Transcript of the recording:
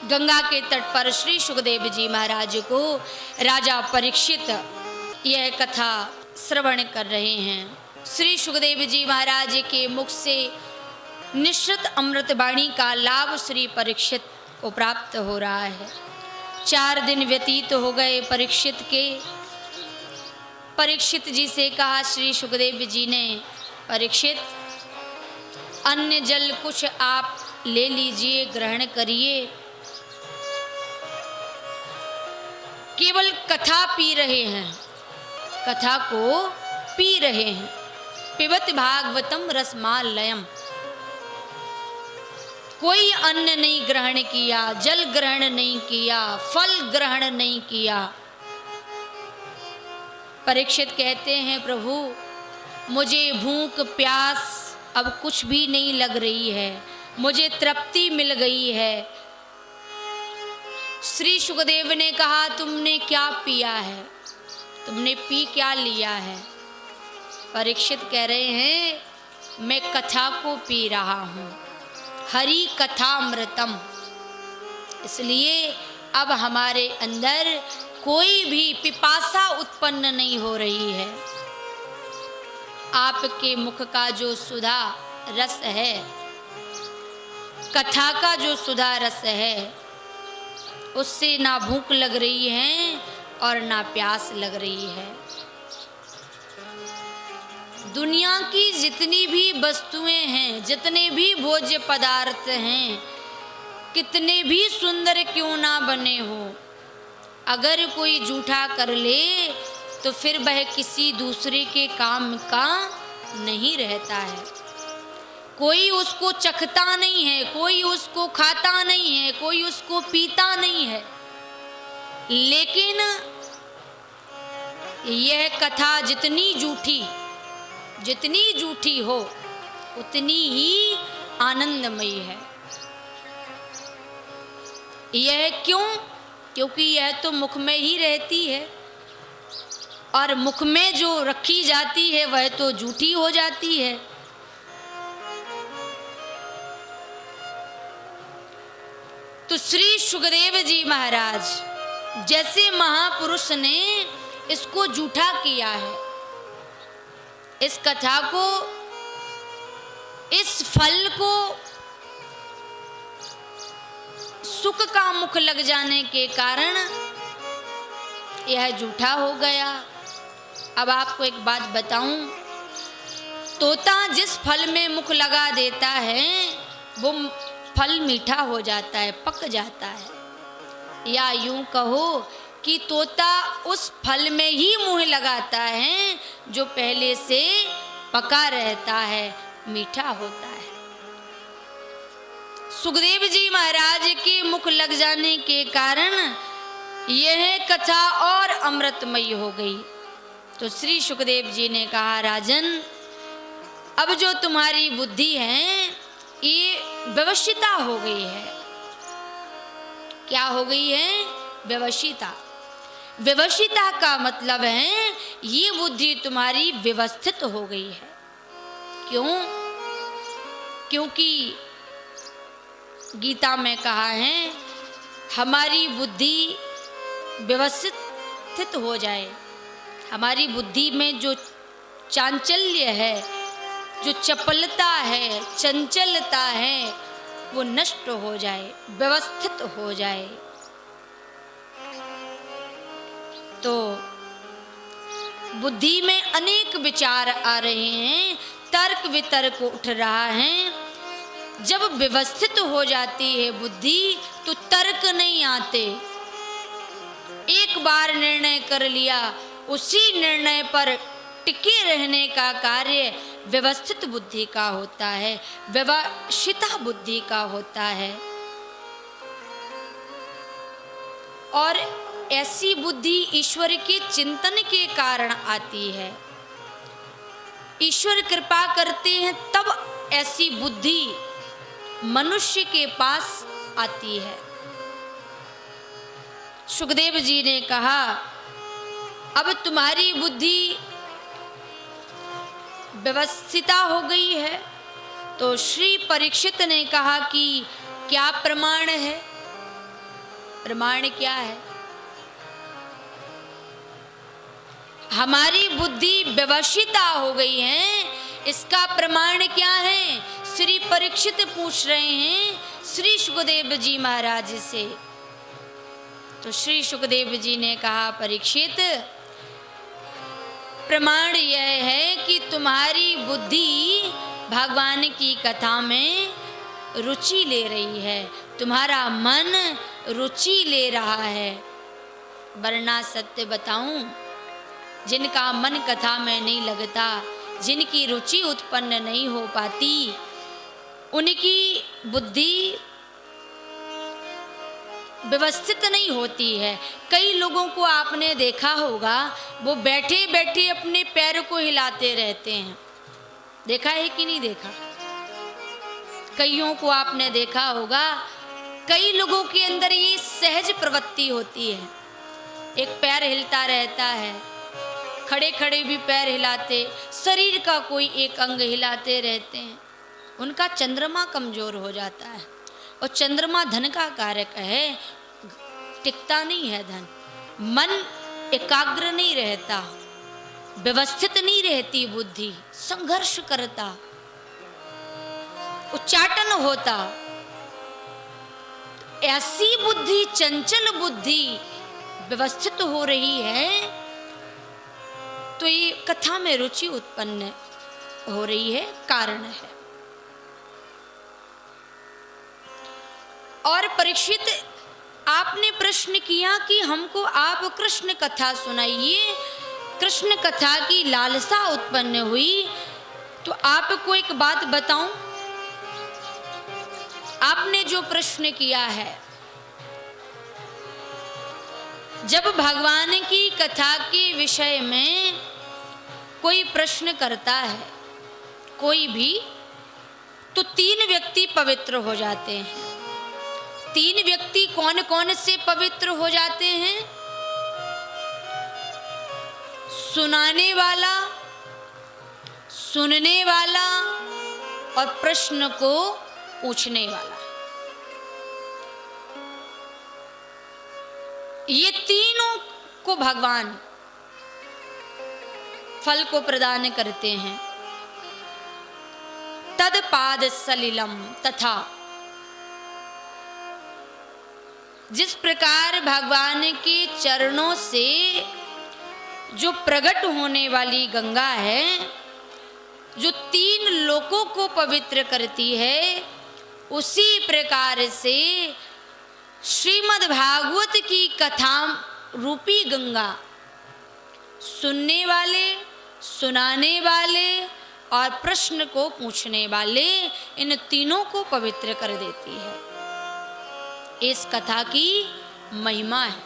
गंगा के तट पर श्री सुखदेव जी महाराज को राजा परीक्षित यह कथा श्रवण कर रहे हैं। श्री सुखदेव जी महाराज के मुख से निश्चित अमृत वाणी का लाभ श्री परीक्षित को प्राप्त हो रहा है। 4 दिन व्यतीत हो गए परीक्षित के। परीक्षित जी से कहा श्री सुखदेव जी ने, परीक्षित अन्न जल कुछ आप ले लीजिए, ग्रहण करिए। केवल कथा पी रहे हैं, कथा को पी रहे हैं। पिबत भागवतम रसमालयम। कोई अन्न नहीं ग्रहण किया, जल ग्रहण नहीं किया, फल ग्रहण नहीं किया। परीक्षित कहते हैं, प्रभु मुझे भूख प्यास अब कुछ भी नहीं लग रही है, मुझे तृप्ति मिल गई है। श्री सुखदेव ने कहा, तुमने क्या पिया है, तुमने पी क्या लिया है? परीक्षित कह रहे हैं, मैं कथा को पी रहा हूँ, हरि कथामृतम। इसलिए अब हमारे अंदर कोई भी पिपासा उत्पन्न नहीं हो रही है। आपके मुख का जो सुधा रस है, कथा का जो सुधा रस है, उससे ना भूख लग रही है और ना प्यास लग रही है। दुनिया की जितनी भी वस्तुएं हैं, जितने भी भोज्य पदार्थ हैं, कितने भी सुंदर क्यों ना बने हो, अगर कोई जूठा कर ले तो फिर वह किसी दूसरे के काम का नहीं रहता है। कोई उसको चखता नहीं है, कोई उसको खाता नहीं है, कोई उसको पीता नहीं है। लेकिन यह कथा जितनी जूठी हो उतनी ही आनंदमयी है। यह क्यों? क्योंकि यह तो मुख में ही रहती है, और मुख में जो रखी जाती है वह तो जूठी हो जाती है। तो श्री सुखदेव जी महाराज जैसे महापुरुष ने इसको जूठा किया है, इस कथा को, इस फल को सुख का मुख लग जाने के कारण यह जूठा हो गया। अब आपको एक बात बताऊं, तोता जिस फल में मुख लगा देता है वो फल मीठा हो जाता है, पक जाता है। या यूं कहो कि तोता उस फल में ही मुंह लगाता है जो पहले से पका रहता है, मीठा होता है। सुखदेव जी महाराज के मुख लग जाने के कारण यह कथा और अमृतमयी हो गई। तो श्री सुखदेव जी ने कहा, राजन अब जो तुम्हारी बुद्धि है ये व्यवशिता हो गई है। क्या हो गई है? व्यवशिता। व्यवशिता का मतलब है ये बुद्धि तुम्हारी व्यवस्थित हो गई है। क्यों? क्योंकि गीता में कहा है हमारी बुद्धि व्यवस्थित हो जाए, हमारी बुद्धि में जो चांचल्य है, जो चपलता है, चंचलता है, वो नष्ट हो जाए, व्यवस्थित हो जाए। तो बुद्धि में अनेक विचार आ रहे हैं, तर्क वितर्क उठ रहा है। जब व्यवस्थित हो जाती है बुद्धि तो तर्क नहीं आते। एक बार निर्णय कर लिया, उसी निर्णय पर टिके रहने का कार्य व्यवस्थित बुद्धि का होता है, व्यवशिता बुद्धि का होता है। और ऐसी बुद्धि ईश्वर के चिंतन के कारण आती है। ईश्वर कृपा करते हैं तब ऐसी बुद्धि मनुष्य के पास आती है। सुखदेव जी ने कहा, अब तुम्हारी बुद्धि व्यवस्थिता हो गई है। तो श्री परीक्षित ने कहा कि क्या प्रमाण है? प्रमाण क्या है? हमारी बुद्धि व्यवसिता हो गई है, इसका प्रमाण क्या है? श्री परीक्षित पूछ रहे हैं श्री सुखदेव जी महाराज से। तो श्री सुखदेव जी ने कहा, परीक्षित, प्रमाण यह है कि तुम्हारी बुद्धि भगवान की कथा में रुचि ले रही है, तुम्हारा मन रुचि ले रहा है। वरना सत्य बताऊं, जिनका मन कथा में नहीं लगता, जिनकी रुचि उत्पन्न नहीं हो पाती, उनकी बुद्धि व्यवस्थित नहीं होती है। कई लोगों को आपने देखा होगा, वो बैठे बैठे अपने पैर को हिलाते रहते हैं। देखा है कि नहीं देखा? कईयों को आपने देखा होगा, कई लोगों के अंदर ये सहज प्रवृत्ति होती है, एक पैर हिलता रहता है, खड़े खड़े भी पैर हिलाते, शरीर का कोई एक अंग हिलाते रहते हैं। उनका चंद्रमा कमजोर हो जाता है, और चंद्रमा धन का कारक है, टिकता नहीं है धन। मन एकाग्र नहीं रहता, व्यवस्थित नहीं रहती बुद्धि, संघर्ष करता, उच्चाटन होता। ऐसी बुद्धि, चंचल बुद्धि व्यवस्थित हो रही है, तो ये कथा में रुचि उत्पन्न हो रही है, कारण है। और परीक्षित, आपने प्रश्न किया कि हमको आप कृष्ण कथा सुनाइए, कृष्ण कथा की लालसा उत्पन्न हुई। तो आपको एक बात बताऊं, आपने जो प्रश्न किया है, जब भगवान की कथा के विषय में कोई प्रश्न करता है कोई भी, तो 3 व्यक्ति पवित्र हो जाते हैं। 3 व्यक्ति कौन कौन से पवित्र हो जाते हैं? सुनाने वाला, सुनने वाला और प्रश्न को पूछने वाला। ये तीनों को भगवान फल को प्रदान करते हैं। तद पाद सलिलम, तथा जिस प्रकार भगवान के चरणों से जो प्रकट होने वाली गंगा है, जो 3 लोकों को पवित्र करती है, उसी प्रकार से श्रीमद् भागवत की कथा रूपी गंगा सुनने वाले, सुनाने वाले और प्रश्न को पूछने वाले, इन तीनों को पवित्र कर देती है। इस कथा की महिमा है।